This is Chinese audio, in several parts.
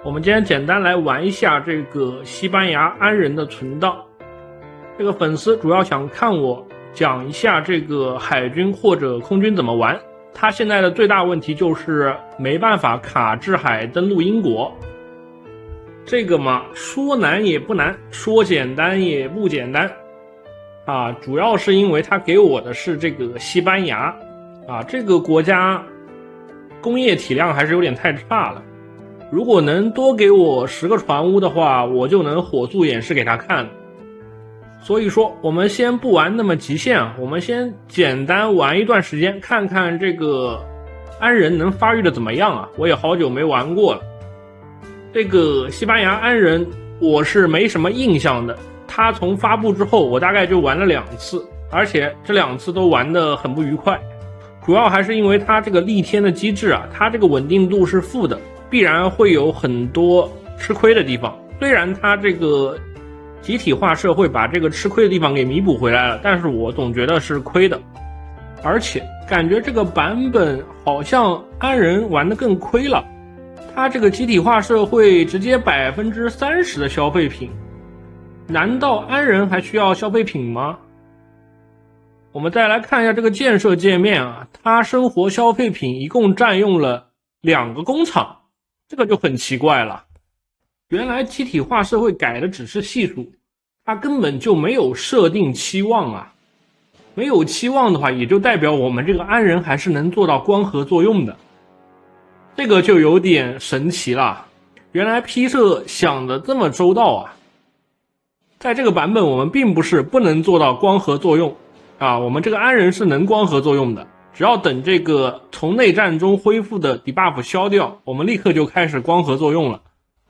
我们今天简单来玩一下这个西班牙安人的存档。这个粉丝主要想看我讲一下这个海军或者空军怎么玩。他现在的最大问题就是没办法卡制海登陆英国。这个嘛，说难也不难，说简单也不简单啊。主要是因为他给我的是这个西班牙啊，这个国家工业体量还是有点太差了。如果能多给我10个船坞的话，我就能火速演示给他看。所以说我们先不玩那么极限啊，我们先简单玩一段时间，看看这个安人能发育的怎么样啊。我也好久没玩过了。这个西班牙安人我是没什么印象的，他从发布之后我大概就玩了2次，而且这2次都玩得很不愉快。主要还是因为它这个逆天的机制啊，它这个稳定度是负的，必然会有很多吃亏的地方。虽然它这个集体化社会把这个吃亏的地方给弥补回来了，但是我总觉得是亏的。而且感觉这个版本好像安人玩得更亏了，它这个集体化社会直接30%的消费品，难道安人还需要消费品吗？我们再来看一下这个建设界面啊，它生活消费品一共占用了2个工厂，这个就很奇怪了。原来集体化社会改的只是系数，它根本就没有设定期望啊。没有期望的话，也就代表我们这个安人还是能做到光合作用的，这个就有点神奇了。原来批社想的这么周到啊。在这个版本我们并不是不能做到光合作用啊，我们这个安人是能光合作用的，只要等这个从内战中恢复的 debuff 消掉，我们立刻就开始光合作用了。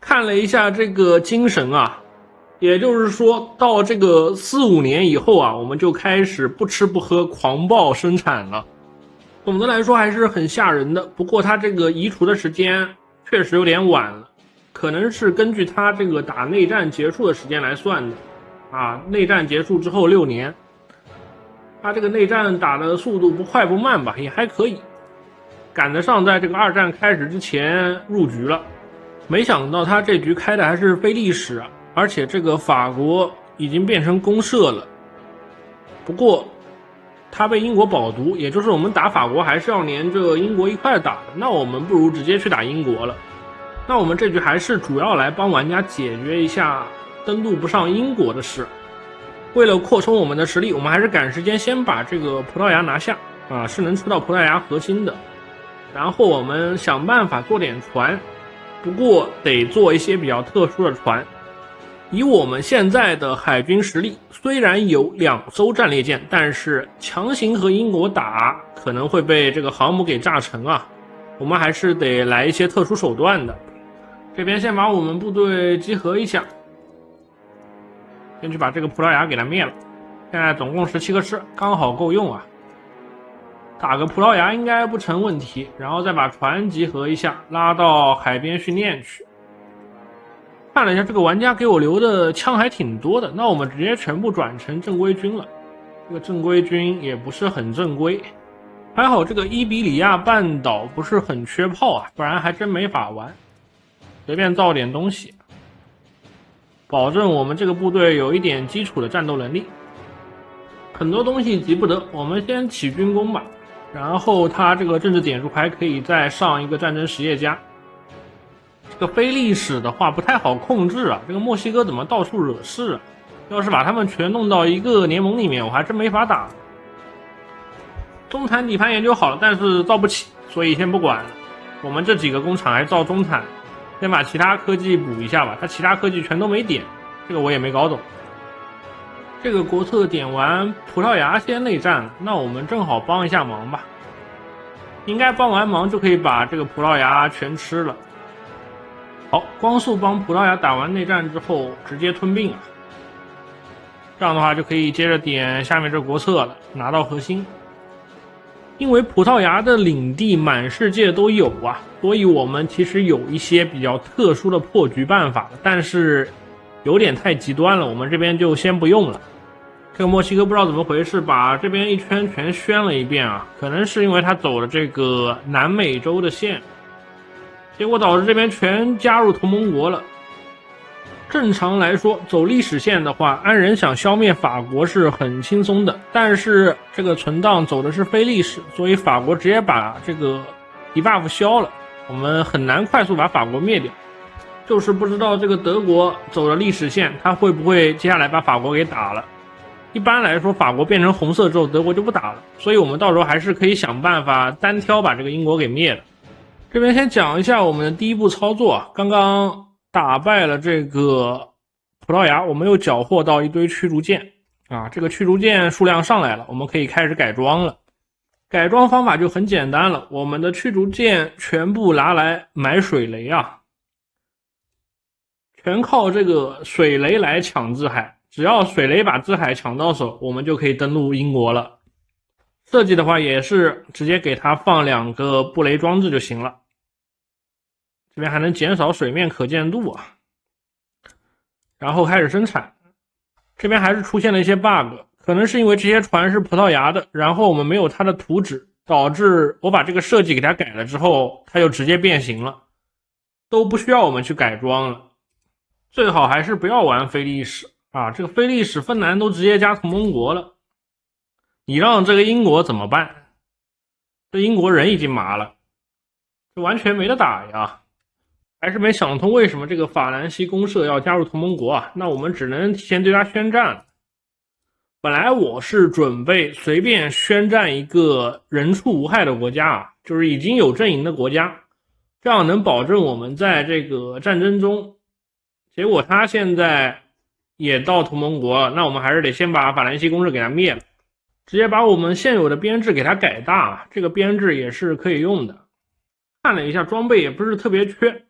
看了一下这个精神啊，也就是说到这个4-5年以后啊，我们就开始不吃不喝狂暴生产了。总的来说还是很吓人的，不过它这个移除的时间确实有点晚了，可能是根据它这个打内战结束的时间来算的啊。内战结束之后6年，他这个内战打的速度不快不慢吧，也还可以，赶得上在这个2战开始之前入局了。没想到他这局开的还是非历史啊，而且这个法国已经变成公社了。不过他被英国保读，也就是我们打法国还是要连着英国一块打的，那我们不如直接去打英国了。那我们这局还是主要来帮玩家解决一下登陆不上英国的事。为了扩充我们的实力，我们还是赶时间先把这个葡萄牙拿下啊，是能吃到葡萄牙核心的。然后我们想办法做点船，不过得做一些比较特殊的船。以我们现在的海军实力，虽然有2艘战列舰，但是强行和英国打可能会被这个航母给炸沉啊，我们还是得来一些特殊手段的。这边先把我们部队集合一下，先去把这个葡萄牙给它灭了。现在总共17个师，刚好够用啊，打个葡萄牙应该不成问题。然后再把船集合一下，拉到海边训练去。看了一下这个玩家给我留的枪还挺多的，那我们直接全部转成正规军了。这个正规军也不是很正规，还好这个伊比利亚半岛不是很缺炮啊，不然还真没法玩。随便造点东西，保证我们这个部队有一点基础的战斗能力。很多东西急不得，我们先起军功吧，然后他这个政治点数还可以再上一个战争实业家。这个非历史的话不太好控制啊，这个墨西哥怎么到处惹事啊？要是把他们全弄到一个联盟里面，我还真没法打。中产底盘研究好了，但是造不起，所以先不管了。我们这几个工厂还造中产，先把其他科技补一下吧，他其他科技全都没点，这个我也没搞懂。这个国策点完，葡萄牙先内战了，那我们正好帮一下忙吧。应该帮完忙就可以把这个葡萄牙全吃了。好，光速帮葡萄牙打完内战之后直接吞并啊，这样的话就可以接着点下面这国策了，拿到核心。因为葡萄牙的领地满世界都有啊，所以我们其实有一些比较特殊的破局办法，但是有点太极端了，我们这边就先不用了。这个墨西哥不知道怎么回事，把这边一圈全宣了一遍啊，可能是因为他走了这个南美洲的线。结果导致这边全加入同盟国了。正常来说，走历史线的话，安人想消灭法国是很轻松的，但是这个存档走的是非历史，所以法国直接把这个 debuff 消了，我们很难快速把法国灭掉。就是不知道这个德国走了历史线，他会不会接下来把法国给打了。一般来说，法国变成红色之后，德国就不打了，所以我们到时候还是可以想办法单挑把这个英国给灭了。这边先讲一下我们的第一步操作啊，刚刚打败了这个葡萄牙，我们又缴获到一堆驱逐舰啊，这个驱逐舰数量上来了，我们可以开始改装了。改装方法就很简单了，我们的驱逐舰全部拿来买水雷啊，全靠这个水雷来抢制海，只要水雷把制海抢到手，我们就可以登陆英国了。设计的话也是直接给它放2个布雷装置就行了，这边还能减少水面可见度啊。然后开始生产，这边还是出现了一些 bug， 可能是因为这些船是葡萄牙的，然后我们没有它的图纸，导致我把这个设计给它改了之后，它就直接变形了，都不需要我们去改装了。最好还是不要玩非历史啊，这个非历史芬兰都直接加同盟国了，你让这个英国怎么办？这英国人已经麻了，这完全没得打呀。还是没想通为什么这个法兰西公社要加入同盟国啊，那我们只能提前对他宣战了。本来我是准备随便宣战一个人畜无害的国家啊，就是已经有阵营的国家，这样能保证我们在这个战争中。结果他现在也到同盟国了，那我们还是得先把法兰西公社给他灭了，直接把我们现有的编制给它改大，这个编制也是可以用的。看了一下装备也不是特别缺，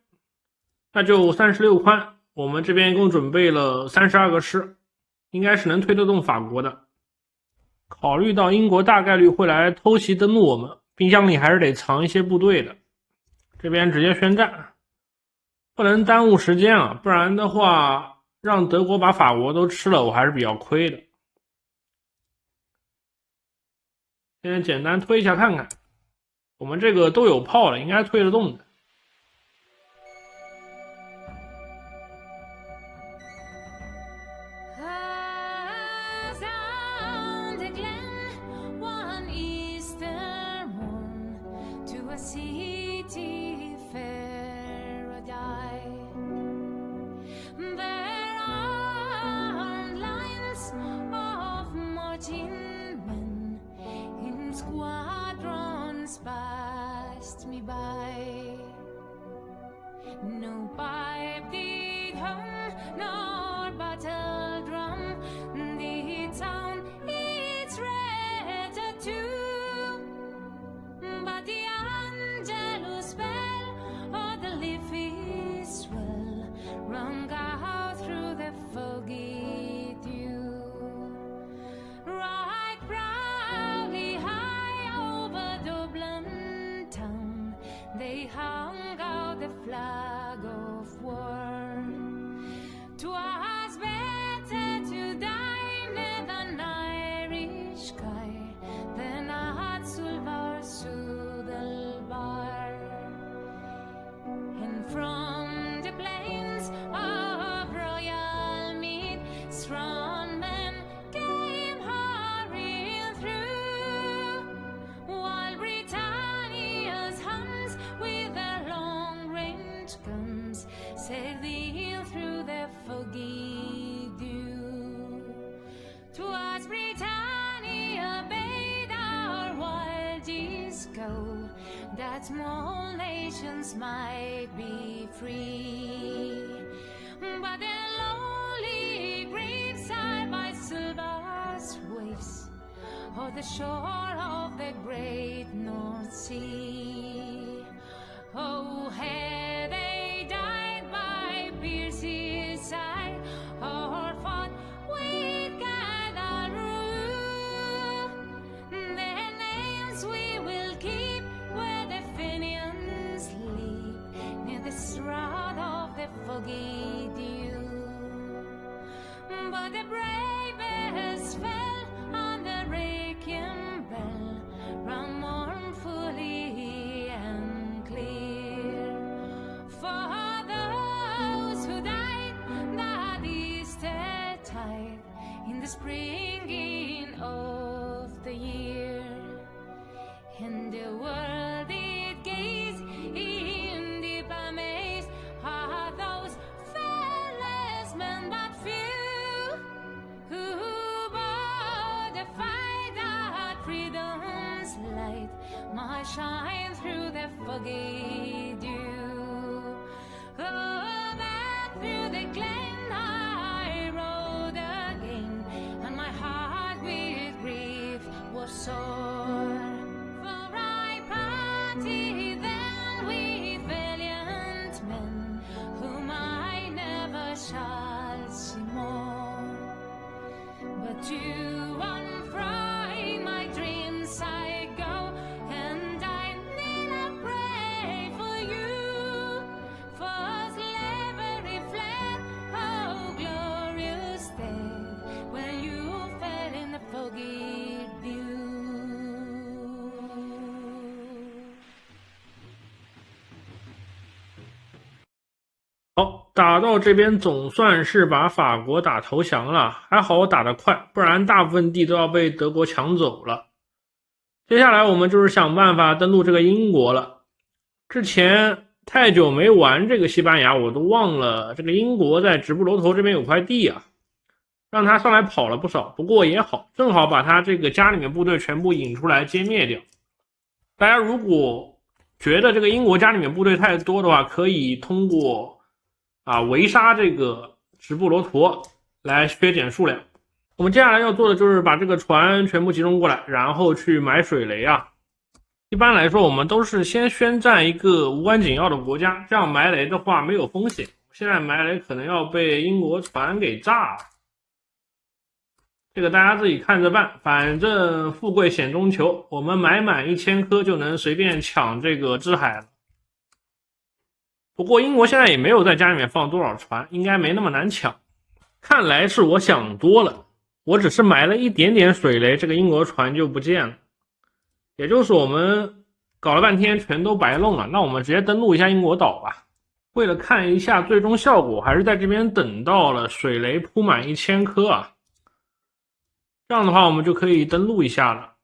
那就36宽，我们这边一共准备了32个师，应该是能推得动法国的。考虑到英国大概率会来偷袭登陆我们，冰箱里还是得藏一些部队的。这边直接宣战，不能耽误时间啊，不然的话让德国把法国都吃了，我还是比较亏的。现在简单推一下看看，我们这个都有炮了，应该推得动的。No pipe did hum, nor battle drum did sound its rat-a-too. But the angelus bell of the leafy swell rung out through the foggy dew. Right proudly high over Dublin town they hung out the flag of war. 'Twas better to die neath an Irish sky than at Sulvar Sudalbar. And from the plains of Royal Mead, strong men came hurrying through, while Britannia's Huns with their long-range guns sailed through the foggy dew. 'Twas Britannia bade our wild geese go, that small nations might be free. But their lonely graves side by Silver's waves, or the shore of the great North Sea. Oh, had they died by Pierce's side, or fought with Gatheroo, their names we will keep where the Fenians sleep, near the shroud of the foggy dew. But the bravest fell on the Requiem bell, rung mournfully and clear. springing of the year, and the world it gazed in deep amaze at those fearless men but few who bore the fight that freedom's light might shine through the foggy dew. Oh, back through the glen I rode again, and my heart with grief was sore. For I parted then with valiant men, whom I never shall see more. But to and fro in my dreams I go, and I kneel and pray for you. For slavery fled, oh glorious day, when you fell in the foggy dew. 好，打到这边总算是把法国打投降了，还好我打得快，不然大部分地都要被德国抢走了。接下来我们就是想办法登陆这个英国了。之前太久没玩这个西班牙，我都忘了这个英国在直布罗陀这边有块地啊，让他上来跑了不少。不过也好，正好把他这个家里面部队全部引出来歼灭掉。大家如果觉得这个英国家里面部队太多的话，可以通过围杀这个直布罗陀来削减数量。我们接下来要做的就是把这个船全部集中过来，然后去买水雷啊。一般来说我们都是先宣战一个无关紧要的国家，这样埋雷的话没有风险。现在埋雷可能要被英国船给炸了，这个大家自己看着办，反正富贵险中求，我们埋满1000颗就能随便抢这个支海了。不过英国现在也没有在家里面放多少船，应该没那么难抢。看来是我想多了，我只是埋了一点点水雷，这个英国船就不见了。也就是我们搞了半天全都白弄了，那我们直接登陆一下英国岛吧。为了看一下最终效果，还是在这边等到了水雷铺满1000颗啊。这样的话我们就可以登陆一下了。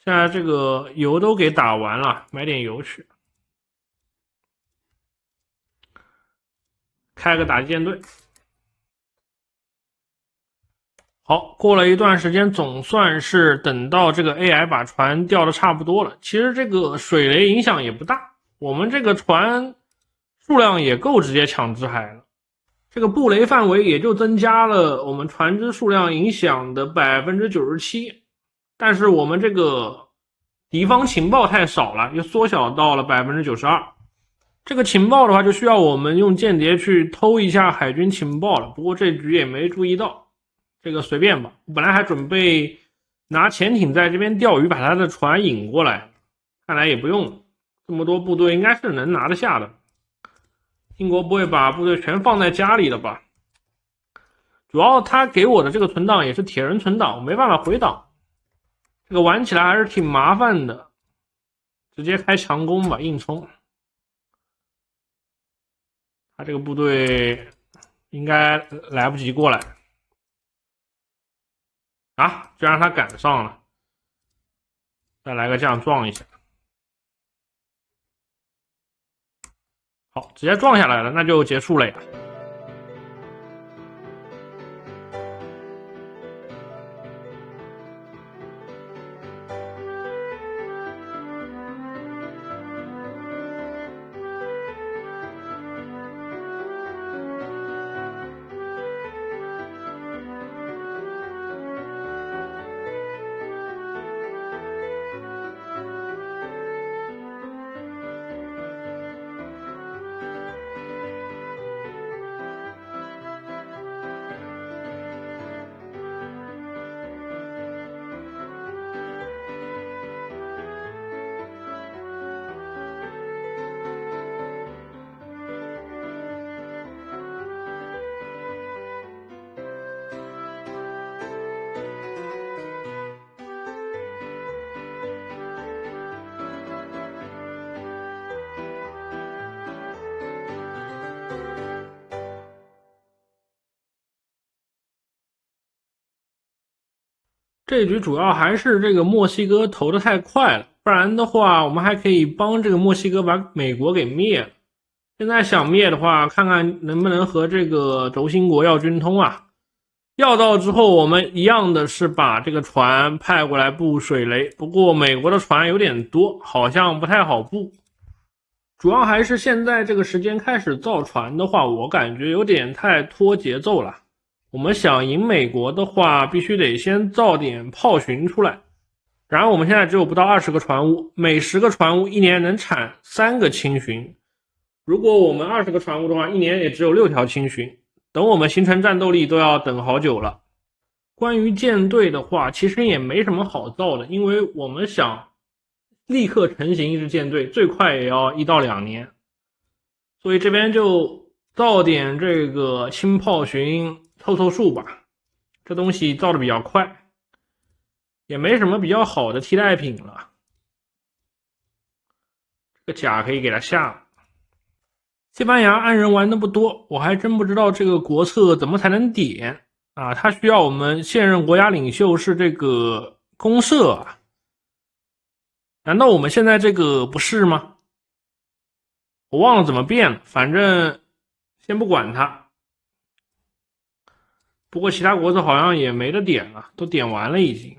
现在这个油都给打完了，买点油去。开个打击舰队。好，过了一段时间，总算是等到这个 AI 把船调的差不多了。其实这个水雷影响也不大，我们这个船数量也够直接抢支海了。这个布雷范围也就增加了我们船只数量影响的 97%， 但是我们这个敌方情报太少了，又缩小到了 92%。这个情报的话就需要我们用间谍去偷一下海军情报了，不过这局也没注意到，这个随便吧。本来还准备拿潜艇在这边钓鱼把他的船引过来，看来也不用了，这么多部队应该是能拿得下的。英国不会把部队全放在家里了吧？主要他给我的这个存档也是铁人存档，我没办法回档，这个玩起来还是挺麻烦的。直接开强攻吧，硬冲。他这个部队应该来不及过来啊，就让他赶上了。再来个这样撞一下，好，直接撞下来了，那就结束了呀。这局主要还是这个墨西哥投的太快了，不然的话，我们还可以帮这个墨西哥把美国给灭了。现在想灭的话，看看能不能和这个轴心国要军通啊。要到之后，我们一样的是把这个船派过来布水雷，不过美国的船有点多，好像不太好布。主要还是现在这个时间开始造船的话，我感觉有点太拖节奏了。我们想赢美国的话，必须得先造点炮巡出来。然而我们现在只有不到20个船坞，每10个船坞一年能产3个轻巡。如果我们20个船坞的话，一年也只有6条轻巡。等我们形成战斗力都要等好久了。关于舰队的话，其实也没什么好造的，因为我们想立刻成型一支舰队，最快也要1到2年。所以这边就造点这个轻炮巡凑数吧，这东西造的比较快，也没什么比较好的替代品了。这个甲可以给它下了。西班牙安人玩的不多，我还真不知道这个国策怎么才能点啊？它需要我们现任国家领袖是这个公社啊？难道我们现在这个不是吗？我忘了怎么变了，反正先不管它。不过其他国策好像也没得点了，都点完了已经。